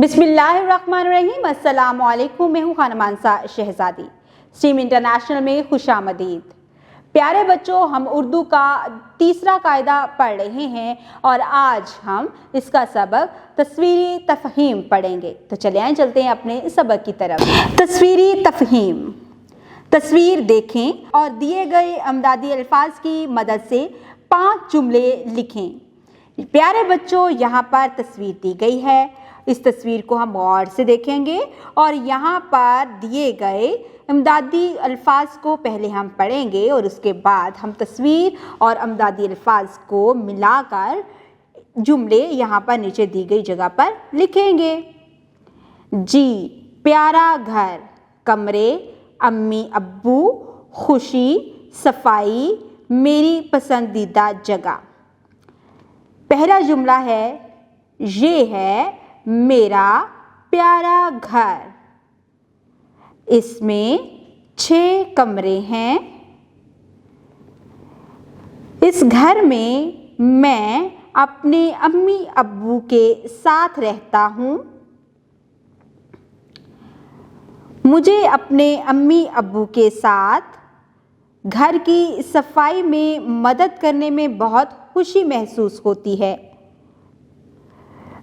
बिस्मिल्लाहिर्रहमानिर्रहीम। अस्सलाम वालेकुम। मैं हूँ खानमानसा शहजादी। स्ट्रीम इंटरनेशनल में खुशामदीद। प्यारे बच्चों, हम उर्दू का तीसरा कायदा पढ़ रहे हैं और आज हम इसका सबक तस्वीरी तफहीम पढ़ेंगे। तो चलिए चलते हैं अपने सबक की तरफ। तस्वीरी तफहीम। तस्वीर देखें और दिए गए अमदादी अल्फाज की मदद से 5 जुमले लिखें। प्यारे बच्चों, यहाँ पर तस्वीर दी गई है। इस तस्वीर को हम गौर से देखेंगे और यहाँ पर दिए गए अमदादी अल्फाज को पहले हम पढ़ेंगे और उसके बाद हम तस्वीर और अमदादी अल्फाज को मिलाकर जुमले यहाँ पर नीचे दी गई जगह पर लिखेंगे। जी, प्यारा घर, कमरे, अम्मी अब्बू, खुशी, सफाई, मेरी पसंदीदा जगह। पहला जुमला है, ये है मेरा प्यारा घर। इसमें 6 कमरे हैं। इस घर में मैं अपने अम्मी अब्बू के साथ रहता हूँ। मुझे अपने अम्मी अब्बू के साथ घर की सफाई में मदद करने में बहुत खुशी महसूस होती है।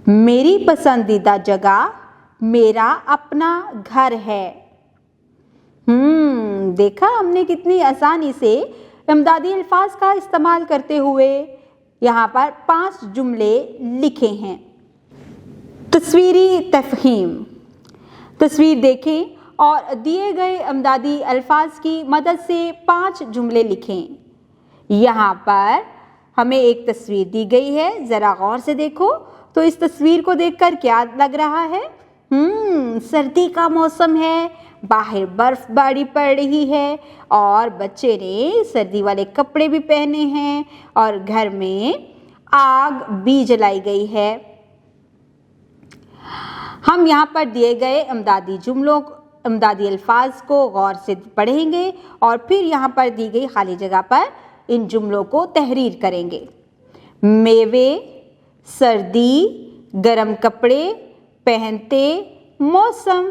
मेरी पसंदीदा जगह मेरा अपना घर है। देखा हमने कितनी आसानी से अमदादी अल्फाज का इस्तेमाल करते हुए यहाँ पर 5 जुमले लिखे हैं। तस्वीरी तफहीम। तस्वीर देखें और दिए गए अमदादी अल्फाज की मदद से 5 जुमले लिखें। यहाँ पर हमें एक तस्वीर दी गई है, ज़रा गौर से देखो। तो इस तस्वीर को देखकर क्या लग रहा है? सर्दी का मौसम है, बाहर बर्फबारी पड़ रही है और बच्चे ने सर्दी वाले कपड़े भी पहने हैं और घर में आग भी जलाई गई है। हम यहाँ पर दिए गए अमदादी अल्फाज को गौर से पढ़ेंगे और फिर यहाँ पर दी गई खाली जगह पर इन जुमलों को तहरीर करेंगे। मेवे, सर्दी, गरम कपड़े, पहनते, मौसम।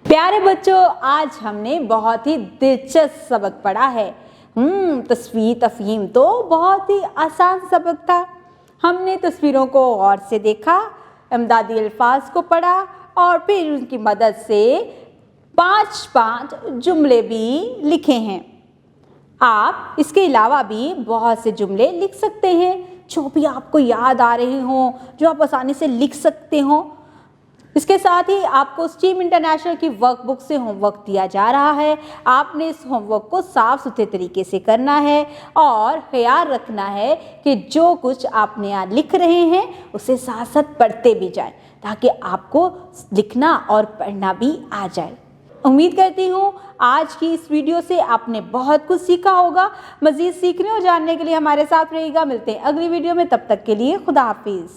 प्यारे बच्चों, आज हमने बहुत ही दिलचस्प सबक पढ़ा है। तस्वीर तफहीम तो बहुत ही आसान सबक था। हमने तस्वीरों को गौर से देखा, अमदादी अल्फाज को पढ़ा और फिर उनकी मदद से 5 जुमले भी लिखे हैं। आप इसके अलावा भी बहुत से जुमले लिख सकते हैं जो भी आपको याद आ रहे हों, जो आप आसानी से लिख सकते हो। इसके साथ ही आपको स्ट्रीम इंटरनेशनल की वर्कबुक से होमवर्क दिया जा रहा है। आपने इस होमवर्क को साफ सुथरे तरीके से करना है और ख्याल रखना है कि जो कुछ आपने यहाँ लिख रहे हैं उसे साथ साथ पढ़ते भी जाएं ताकि आपको लिखना और पढ़ना भी आ जाए। उम्मीद करती हूँ आज की इस वीडियो से आपने बहुत कुछ सीखा होगा। मज़ीद सीखने और जानने के लिए हमारे साथ रहिएगा। मिलते हैं अगली वीडियो में, तब तक के लिए खुदा हाफिज़।